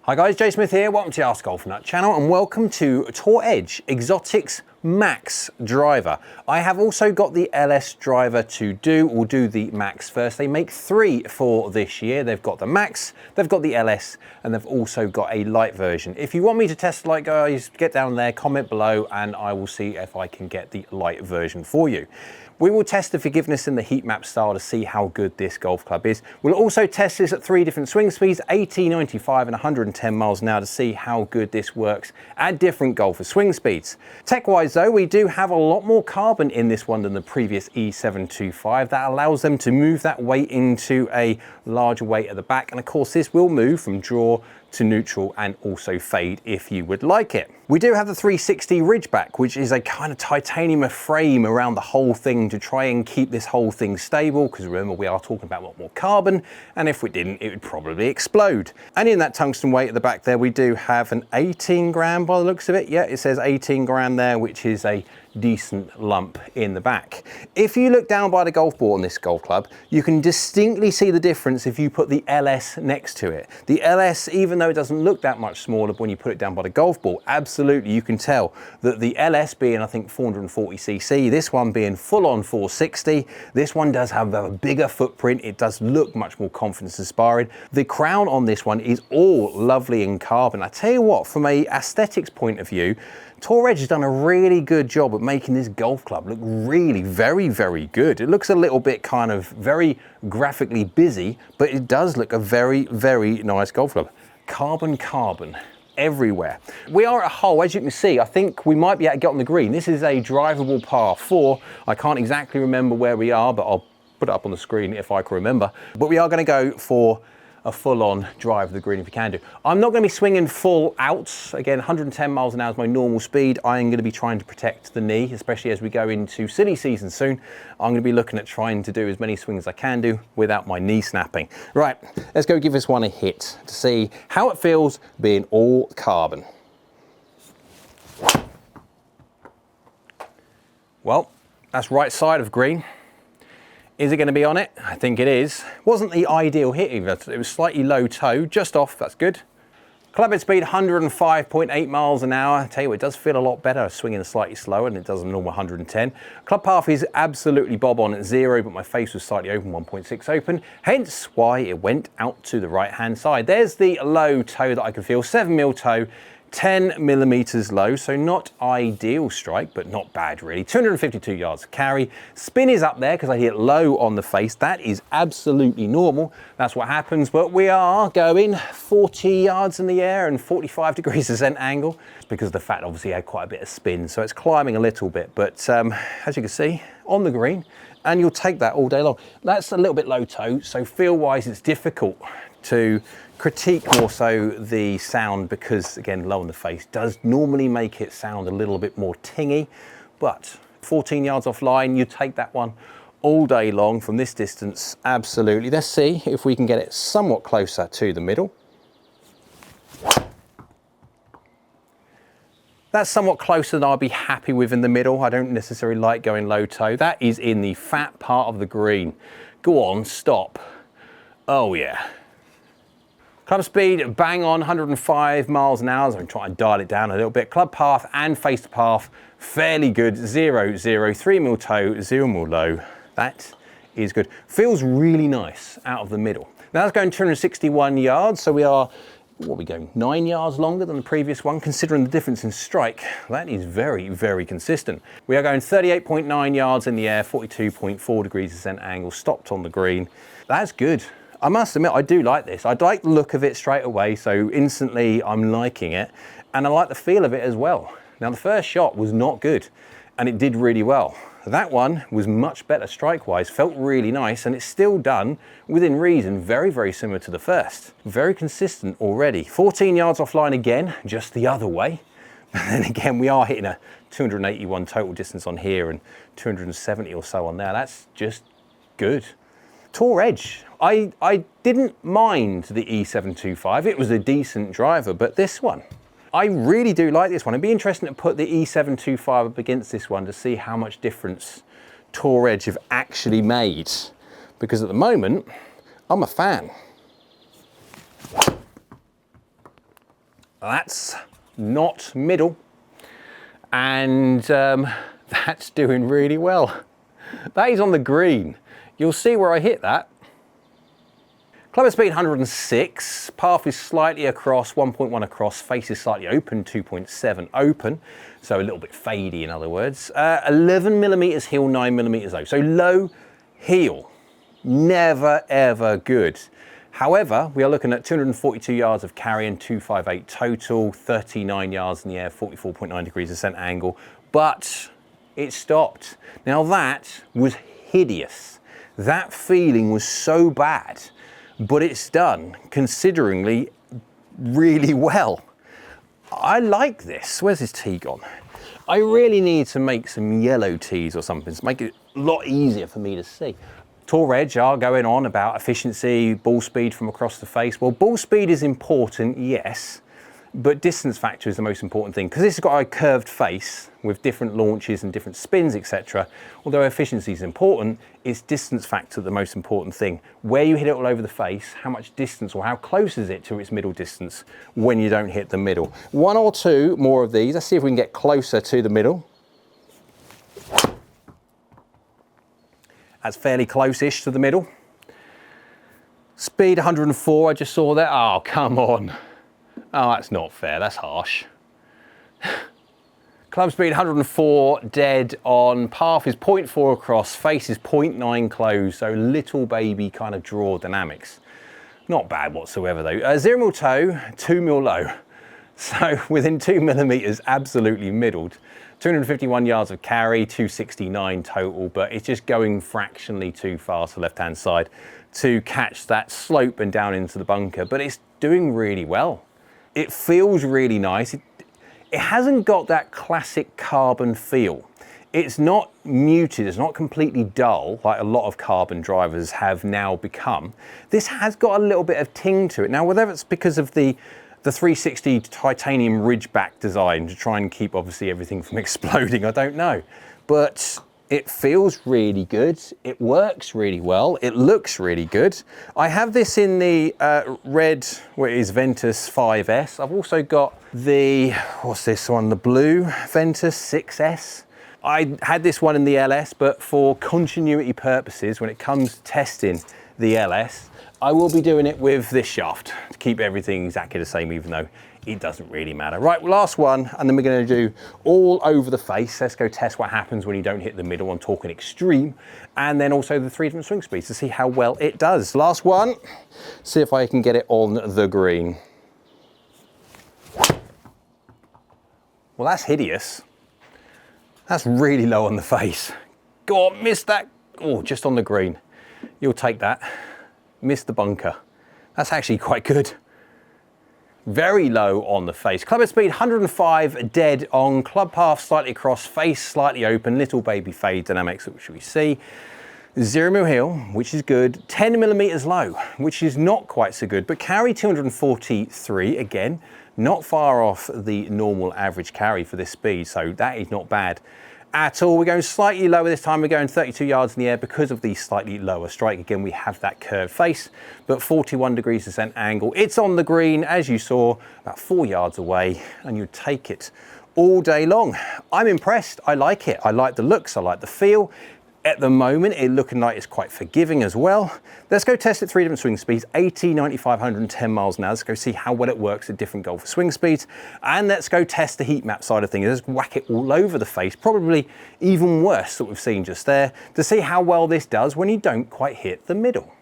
Hi guys, Jay Smith here, welcome to the AskGolfNut channel and welcome to Tour Edge Exotics Max driver. I have also got the LS driver to do. We'll do the Max first. They make three for this year. They've got the Max, they've got the LS, and they've also got a light version. If you want me to test the light, guys, get down there, comment below, and I will see if I can get the light version for you. We will test the forgiveness in the Heatmap style to see how good this golf club is. We'll also test this at three different swing speeds, 80, 95 and 110 miles an hour to see how good this works at different golfer swing speeds. Tech-wise though, we do have a lot more carbon in this one than the previous E725. That allows them to move that weight into a larger weight at the back. And of course, this will move from draw to neutral and also fade if you would like it. We do have the 360 Ridgeback, which is a kind of titanium frame around the whole thing to try and keep this whole thing stable, because remember we are talking about a lot more carbon, and if we didn't it would probably explode. And in that tungsten weight at the back there we do have an 18 gram by the looks of it. Yeah, it says 18 gram there, which is a decent lump in the back. If you look down by the golf ball on this golf club, you can distinctly see the difference if you put the LS next to it. The LS, even though it doesn't look that much smaller when you put it down by the golf ball, absolutely you can tell that the LS being I think 440cc, this one being full on 460, this one does have a bigger footprint, it does look much more confidence inspiring. The crown on this one is all lovely in carbon. I tell you what, from a aesthetics point of view, Tour Edge has done a really good job at making this golf club look really very good. It looks a little bit kind of very graphically busy, but it does look a very nice golf club. Carbon everywhere. We are at a hole, as you can see. I think we might be able to get on the green. This is a drivable par 4. I can't exactly remember where we are, but I'll put it up on the screen if I can remember. But we are going to go for a full-on drive of the green if you can do. I'm not going to be swinging full out. Again, 110 miles an hour is my normal speed. I am going to be trying to protect the knee, especially as we go into silly season soon. I'm going to be looking at trying to do as many swings as I can do without my knee snapping. Right, let's go give this one a hit to see how it feels being all carbon. Well, that's right side of green. Is it going to be on it? I think it is. Wasn't the ideal hit either. It was slightly low toe, just off, that's good. Club head speed 105.8 miles an hour. I tell you what, it does feel a lot better swinging slightly slower than it does a normal 110. Club path is absolutely bob on at 0, but my face was slightly open, 1.6 open, hence why it went out to the right hand side. There's the low toe that I can feel, 7mm toe. 10 millimeters low, so not ideal strike, but not bad really. 252 yards of carry. Spin is up there because I hit low on the face. That is absolutely normal. That's what happens, but we are going 40 yards in the air and 45 degrees ascent angle because the fat obviously had quite a bit of spin, so it's climbing a little bit, but as you can see, on the green, and you'll take that all day long. That's a little bit low toe, so feel-wise it's difficult to critique more so the sound because, again, low on the face does normally make it sound a little bit more tingy, but 14 yards offline, you take that one all day long from this distance, absolutely. Let's see if we can get it somewhat closer to the middle. That's somewhat closer than I'll be happy with in the middle. I don't necessarily like going low toe. That is in the fat part of the green. Go on, stop. Oh yeah. Club speed, bang on, 105 miles an hour. I'm trying to dial it down a little bit. Club path and face path, fairly good. 0, 0, 3mm toe, 0mm low. That is good. Feels really nice out of the middle. Now that's going 261 yards, so we are, what are we going, 9 yards longer than the previous one, considering the difference in strike. That is very consistent. We are going 38.9 yards in the air, 42.4 degrees ascent angle, stopped on the green. That's good. I must admit, I do like this. I like the look of it straight away, so instantly I'm liking it, and I like the feel of it as well. Now the first shot was not good, and it did really well. That one was much better strike-wise, felt really nice, and it's still done within reason, very similar to the first. Very consistent already. 14 yards offline again, just the other way. And then again, we are hitting a 281 total distance on here and 270 or so on there. That's just good. Tour Edge. I didn't mind the E725. It was a decent driver, but this one, I really do like this one. It'd be interesting to put the E725 up against this one to see how much difference Tour Edge have actually made. Because at the moment, I'm a fan. That's not middle, and that's doing really well. That is on the green. You'll see where I hit that. Club speed 106, path is slightly across, 1.1 across, face is slightly open, 2.7 open, so a little bit fadey in other words. 11 millimeters heel, 9 millimeters low, so low heel, never ever good. However, we are looking at 242 yards of carry and 258 total, 39 yards in the air, 44.9 degrees ascent angle, but it stopped. Now that was hideous. That feeling was so bad, but it's done consideringly really well. I like this. Where's this tee gone? I really need to make some yellow tees or something to make it a lot easier for me to see. Tour Edge are going on about efficiency, ball speed from across the face. Well, ball speed is important, yes, but distance factor is the most important thing because it's got a curved face with different launches and different spins, etc. Although efficiency is important, it's distance factor the most important thing. Where you hit it all over the face, how much distance or how close is it to its middle distance when you don't hit the middle. One or two more of these. Let's see if we can get closer to the middle. That's fairly close-ish to the middle. Speed 104, I just saw that. Oh, come on. Oh, that's not fair, that's harsh. Club speed 104, dead on. Path is 0.4 across, face is 0.9 closed, so little baby kind of draw dynamics. Not bad whatsoever though. 0 mil toe, 2 mil low. So within 2 millimeters, absolutely middled. 251 yards of carry, 269 total, but it's just going fractionally too fast to the left-hand side to catch that slope and down into the bunker, but it's doing really well. It feels really nice. It hasn't got that classic carbon feel. It's not muted, it's not completely dull like a lot of carbon drivers have now become. This has got a little bit of ting to it. Now, whether it's because of the 360 titanium ridgeback design to try and keep obviously everything from exploding, I don't know. But it feels really good. It works really well. It looks really good. I have this in the red, where it is Ventus 5S. I've also got the, what's this one? The blue Ventus 6S. I had this one in the LS, but for continuity purposes, when it comes to testing the LS, I will be doing it with this shaft to keep everything exactly the same, even though it doesn't really matter. Right, last one, and then we're going to do all over the face. Let's go test what happens when you don't hit the middle. I'm talking extreme. And then also the 3 different swing speeds to see how well it does. Last one, see if I can get it on the green. Well, that's hideous. That's really low on the face. Go on, missed that. Oh, just on the green. You'll take that. Missed the bunker. That's actually quite good. Very low on the face. Club speed 105, dead on. Club path slightly across, face slightly open, little baby fade dynamics, which we see. 0 mil heel, which is good. 10 millimeters low, which is not quite so good, but carry 243, again, not far off the normal average carry for this speed, so that is not bad at all. We're going slightly lower this time. We're going 32 yards in the air because of the slightly lower strike. Again, we have that curved face, but 41 degrees descent angle. It's on the green, as you saw, about 4 yards away, and you take it all day long. I'm impressed. I like it. I like the looks. I like the feel. At the moment, it's looking like it's quite forgiving as well. Let's go test it 3 different swing speeds, 80, 95, 110 miles an hour. Let's go see how well it works at different golfer swing speeds. And let's go test the heat map side of things. Let's whack it all over the face, probably even worse that we've seen just there, to see how well this does when you don't quite hit the middle.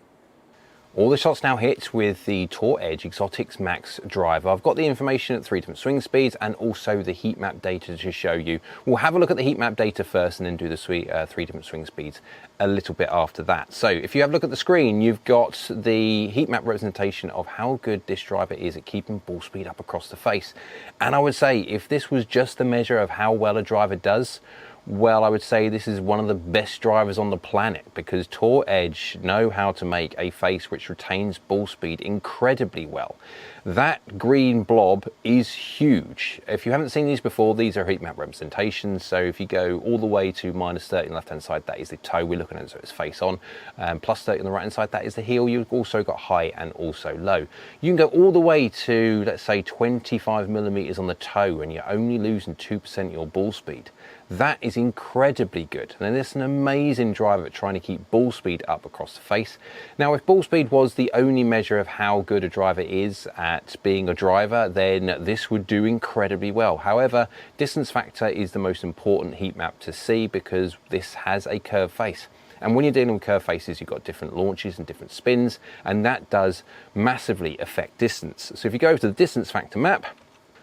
All the shots now hit with the Tour Edge Exotics Max driver. I've got the information at 3 different swing speeds and also the heat map data to show you. We'll have a look at the heat map data first and then do the 3 different swing speeds a little bit after that. So if you have a look at the screen, you've got the heat map representation of how good this driver is at keeping ball speed up across the face. And I would say if this was just a measure of how well a driver does Well, I would say this is one of the best drivers on the planet, because Tour Edge know how to make a face which retains ball speed incredibly well. That green blob is huge. If you haven't seen these before, these are heat map representations. So if you go all the way to -30 on the left hand side, that is the toe we're looking at, so it's face on. +30 on the right hand side, that is the heel. You've also got high and also low. You can go all the way to, let's say, 25 millimeters on the toe, and you're only losing 2% of your ball speed. That is incredibly good. And it's an amazing driver at trying to keep ball speed up across the face. Now, if ball speed was the only measure of how good a driver is at being a driver, then this would do incredibly well. However, distance factor is the most important heat map to see, because this has a curved face. And when you're dealing with curved faces, you've got different launches and different spins, and that does massively affect distance. So if you go to the distance factor map,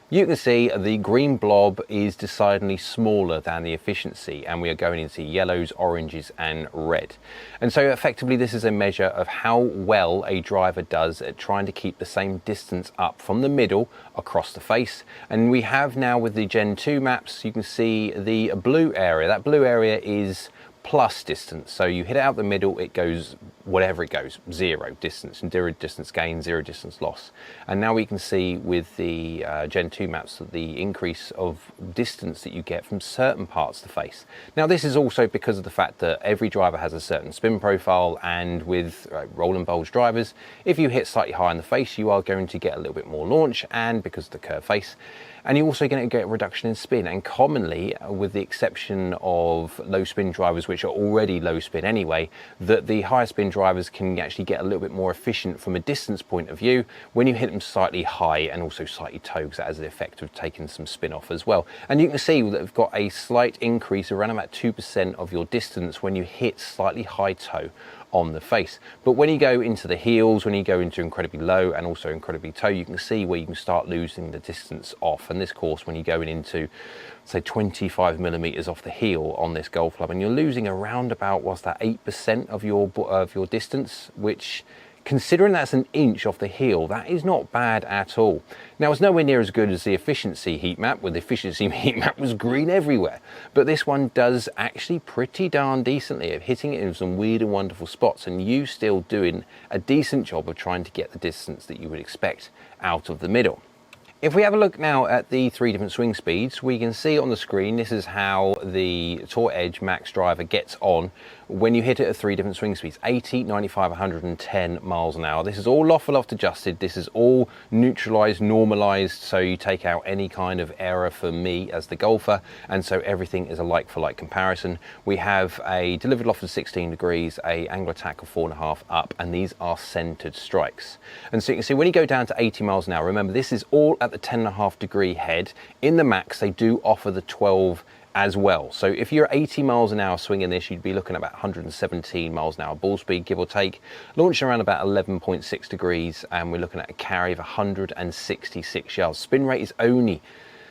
you can see the green blob is decidedly smaller than the efficiency, and we are going into yellows, oranges and red. And so effectively this is a measure of how well a driver does at trying to keep the same distance up from the middle across the face. And we have now, with the Gen 2 maps, you can see the blue area. That blue area is plus distance. So you hit it out the middle, it goes whatever it goes, 0 distance, and 0 distance gain, 0 distance loss. And now we can see with the Gen 2 maps that the increase of distance that you get from certain parts of the face. Now this is also because of the fact that every driver has a certain spin profile, and with roll and bulge drivers, if you hit slightly high in the face, you are going to get a little bit more launch, and because of the curved face. And you're also going to get a reduction in spin. And commonly, with the exception of low spin drivers, which are already low spin anyway, that the higher spin drivers can actually get a little bit more efficient from a distance point of view when you hit them slightly high and also slightly toe, because that has the effect of taking some spin off as well. And you can see that we've got a slight increase, around about 2% of your distance when you hit slightly high toe on the face. But when you go into the heels, when you go into incredibly low and also incredibly toe, you can see where you can start losing the distance off. And this course, when you're going into, say, 25 millimeters off the heel on this golf club, and you're losing around about, what's that, 8% of your distance, which, considering that's an inch off the heel, that is not bad at all. Now, it's nowhere near as good as the efficiency heat map, where the efficiency heat map was green everywhere. But this one does actually pretty darn decently of hitting it in some weird and wonderful spots, and you still doing a decent job of trying to get the distance that you would expect out of the middle. If we have a look now at the 3 different swing speeds, we can see on the screen, this is how the Tour Edge Max driver gets on when you hit it at 3 different swing speeds: 80, 95, 110 miles an hour. This is all loft adjusted. This is all neutralized, normalized, so you take out any kind of error for me as the golfer, and so everything is a like for like comparison. We have a delivered loft of 16 degrees, a angle attack of 4.5 up, and these are centered strikes. And so you can see when you go down to 80 miles an hour, remember this is all at the 10.5 degree head. In the Max, they do offer the 12 as well. So if you're 80 miles an hour swinging this, you'd be looking at about 117 miles an hour ball speed, give or take, launching around about 11.6 degrees, and we're looking at a carry of 166 yards. Spin rate is only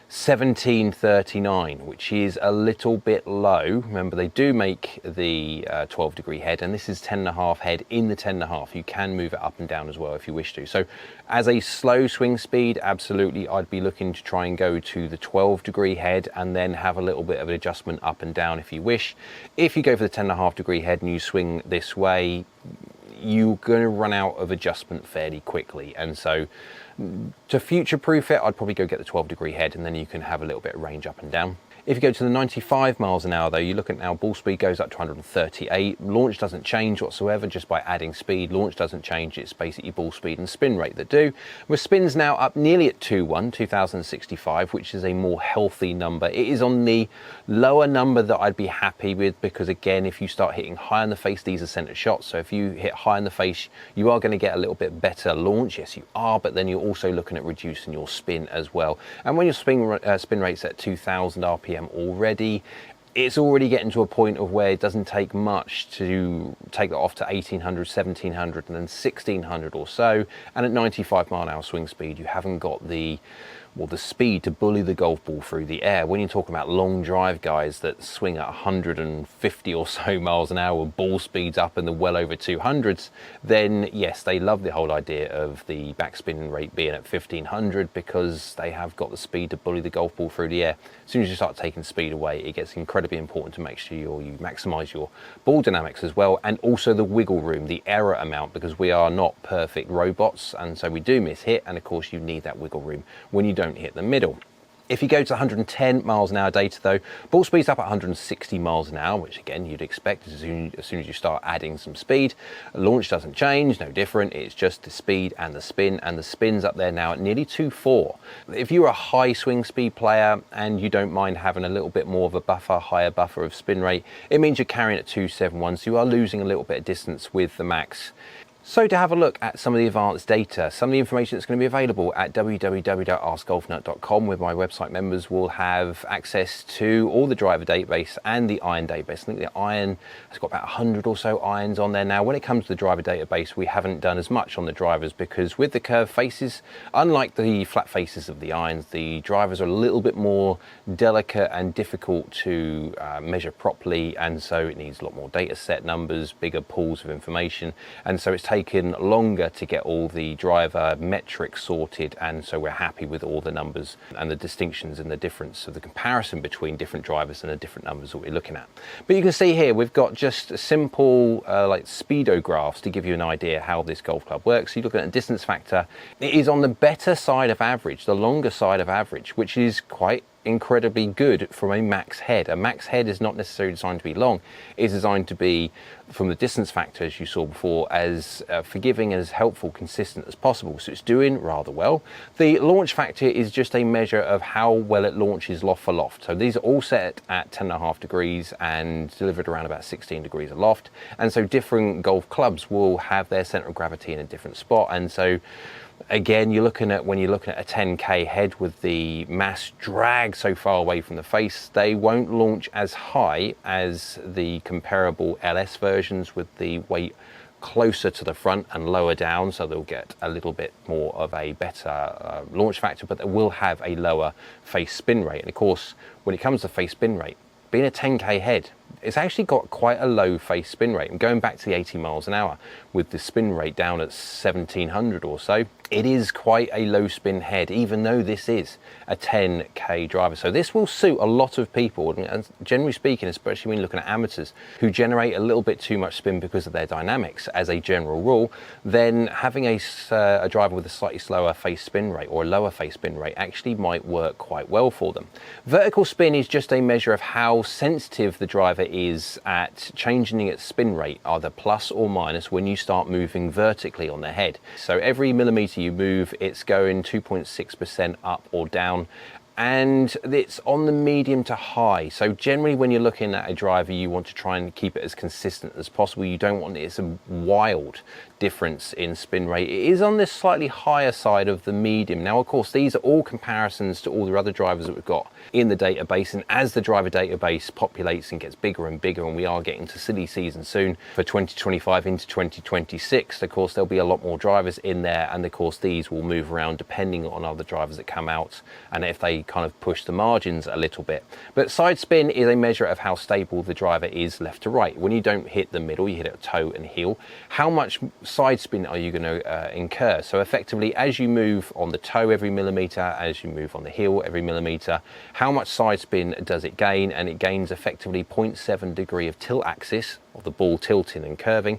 1739, which is a little bit low. Remember, they do make the 12 degree head, and this is 10.5 head in the 10.5. You can move it up and down as well if you wish to. So as a slow swing speed, absolutely, I'd be looking to try and go to the 12 degree head and then have a little bit of an adjustment up and down if you wish. If you go for the 10.5 degree head and you swing this way, you're going to run out of adjustment fairly quickly. And so to future-proof it, I'd probably go get the 12 degree head, and then you can have a little bit of range up and down. If you go to the 95 miles an hour though, you look at now ball speed goes up to 138. Launch doesn't change whatsoever just by adding speed. Launch doesn't change, it's basically ball speed and spin rate that do. With spins now up nearly at 2065, which is a more healthy number. It is on the lower number that I'd be happy with, because again, if you start hitting high in the face, these are centered shots. So if you hit high in the face, you are going to get a little bit better launch. Yes, you are, but then you're also looking at reducing your spin as well. And when your spin rate's at 2000 RPM already, it's already getting to a point of where it doesn't take much to take that off to 1800, 1700 and then 1600 or so. And at 95 mile an hour swing speed, you haven't got the or the speed to bully the golf ball through the air. When you're talking about long drive guys that swing at 150 or so miles an hour with ball speeds up in the well over 200s, then yes, they love the whole idea of the backspin rate being at 1500 because they have got the speed to bully the golf ball through the air. As soon as you start taking speed away, it gets incredibly important to make sure you maximize your ball dynamics as well, and also the wiggle room, the error amount, because we are not perfect robots, and so we do miss hit, and of course you need that wiggle room when you don't hit the middle. If you go to 110 miles an hour data though, ball speed's up at 160 miles an hour, which again you'd expect as soon as you start adding some speed. Launch doesn't change, no different, it's just the speed and the spin, and the spin's up there now at nearly 2.4. If you're a high swing speed player and you don't mind having a little bit more of a buffer, higher buffer of spin rate, it means you're carrying at 2.71, so you are losing a little bit of distance with the max. So to have a look at some of the advanced data, some of the information that's going to be available at www.askgolfnut.com, where my website members will have access to all the driver database and the iron database. I think the iron has got about 100 or so irons on there now. When it comes to the driver database, we haven't done as much on the drivers because with the curved faces, unlike the flat faces of the irons, the drivers are a little bit more delicate and difficult to measure properly, and so it needs a lot more data set numbers, bigger pools of information, and so it's taken longer to get all the driver metrics sorted, and so we're happy with all the numbers and the distinctions and the difference of the comparison between different drivers and the different numbers that we're looking at. But you can see here we've got just simple like speedo graphs to give you an idea how this golf club works. So you look at a distance factor, it is on the better side of average, the longer side of average, which is quite incredibly good from a max head. A max head is not necessarily designed to be long, it's designed to be, from the distance factor as you saw before, as forgiving and as helpful, consistent as possible. So it's doing rather well. The launch factor is just a measure of how well it launches loft for loft. So these are all set at 10.5 degrees and delivered around about 16 degrees aloft, and so different golf clubs will have their center of gravity in a different spot, and so again, when you're looking at a 10k head with the mass drag so far away from the face, they won't launch as high as the comparable LS versions with the weight closer to the front and lower down, so they'll get a little bit more of a better launch factor, but they will have a lower face spin rate. And of course, when it comes to face spin rate, being a 10k head, it's actually got quite a low face spin rate. And going back to the 80 miles an hour with the spin rate down at 1700 or so, it is quite a low spin head, even though this is a 10k driver. So this will suit a lot of people, and generally speaking, especially when you're looking at amateurs who generate a little bit too much spin because of their dynamics as a general rule, then having a driver with a slightly slower face spin rate or a lower face spin rate actually might work quite well for them. Vertical spin is just a measure of how sensitive the driver is at changing its spin rate, either plus or minus, when you start moving vertically on the head. So every millimeter you move, it's going 2.6% up or down, and it's on the medium to high. So generally when you're looking at a driver, you want to try and keep it as consistent as possible. You don't want it's a wild difference in spin rate. It is on this slightly higher side of the medium. Now of course these are all comparisons to all the other drivers that we've got in the database, and as the driver database populates and gets bigger and bigger, and we are getting to silly season soon for 2025 into 2026, of course there'll be a lot more drivers in there, and of course these will move around depending on other drivers that come out and if they kind of push the margins a little bit. But side spin is a measure of how stable the driver is left to right. When you don't hit the middle, you hit it toe and heel, how much side spin are you going to incur? So effectively, as you move on the toe every millimeter, as you move on the heel every millimeter, how much side spin does it gain? And it gains effectively 0.7 degree of tilt axis of the ball tilting and curving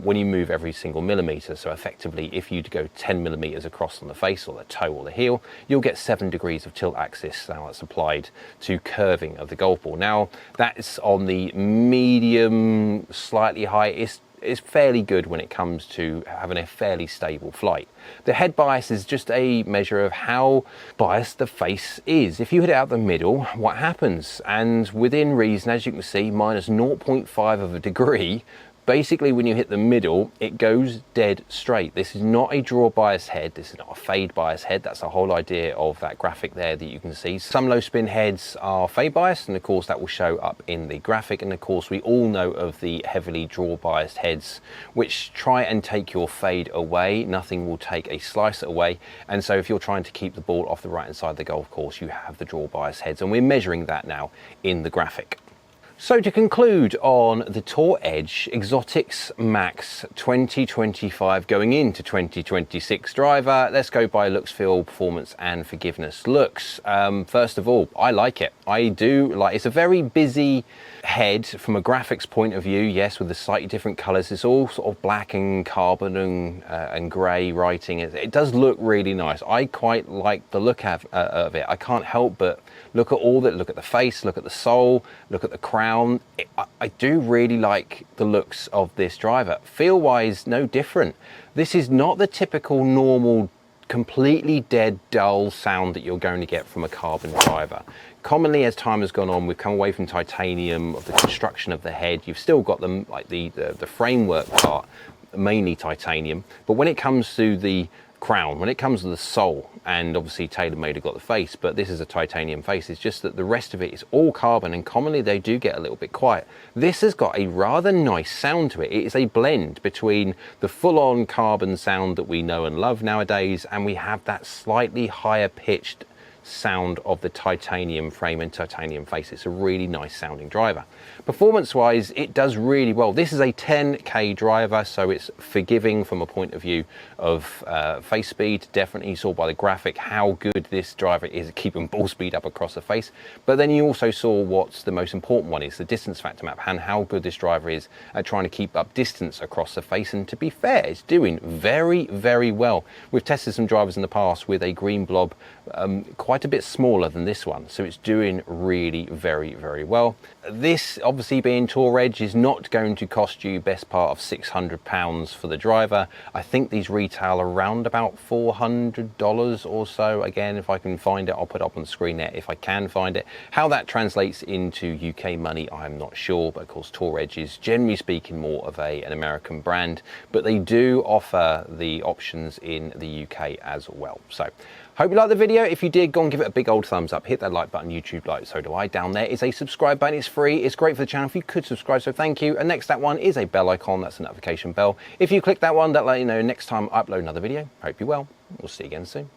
when you move every single millimeter. So effectively, if you go 10 millimeters across on the face or the toe or the heel, you'll get 7 degrees of tilt axis. Now that's applied to curving of the golf ball. Now that's on the medium, slightly high. It's fairly good when it comes to having a fairly stable flight. The head bias is just a measure of how biased the face is. If you hit it out the middle, what happens? And within reason, as you can see, minus 0.5 of a degree, Basically, when you hit the middle, it goes dead straight. This is not a draw bias head. This is not a fade bias head. That's the whole idea of that graphic there that you can see. Some low spin heads are fade biased, and of course that will show up in the graphic. And of course, we all know of the heavily draw biased heads, which try and take your fade away. Nothing will take a slice away. And so if you're trying to keep the ball off the right hand side of the golf course, you have the draw bias heads. And we're measuring that now in the graphic. So to conclude on the Tour Edge Exotics Max 2025 going into 2026 driver, let's go by looks, feel, performance and forgiveness. Looks, first of all, I like it. I do like, it's a very busy head from a graphics point of view, yes, with the slightly different colors. It's all sort of black and carbon and gray writing. It does look really nice. I quite like the look of it. I can't help but look at all that, look at the face, look at the sole, look at the crown. I do really like the looks of this driver. Feel wise, no different. This is not the typical normal completely dead dull sound that you're going to get from a carbon driver. Commonly, as time has gone on, we've come away from titanium, of the construction of the head. You've still got them like the framework part, mainly titanium, but when it comes to the crown, when it comes to the sole, and obviously TaylorMade have got the face, but this is a titanium face. It's just that the rest of it is all carbon, and commonly they do get a little bit quiet. This has got a rather nice sound to it. It is a blend between the full-on carbon sound that we know and love nowadays, and we have that slightly higher pitched sound of the titanium frame and titanium face. It's a really nice sounding driver. Performance wise, it does really well. This is a 10k driver, so it's forgiving from a point of view of face speed. Definitely, you saw by the graphic how good this driver is at keeping ball speed up across the face, but then you also saw what's the most important one is the distance factor map, and how good this driver is at trying to keep up distance across the face. And to be fair, it's doing very, very well. We've tested some drivers in the past with a green blob quite a bit smaller than this one, so it's doing really very, very well. This, obviously being Tour Edge, is not going to cost you best part of £600 for the driver. I think these retail around about $400 or so. Again, if I can find it, I'll put it up on the screen there if I can find it. How that translates into UK money, I'm not sure, but of course Tour Edge is generally speaking more of an American brand, but they do offer the options in the UK as well. So hope you liked the video. If you did, go and give it a big old thumbs up. Hit that like button. YouTube like, so do I. Down there is a subscribe button. It's free. It's great for the channel if you could subscribe, so thank you. And next that one is a bell icon. That's a notification bell. If you click that one, that'll let you know next time I upload another video. Hope you're well. We'll see you again soon.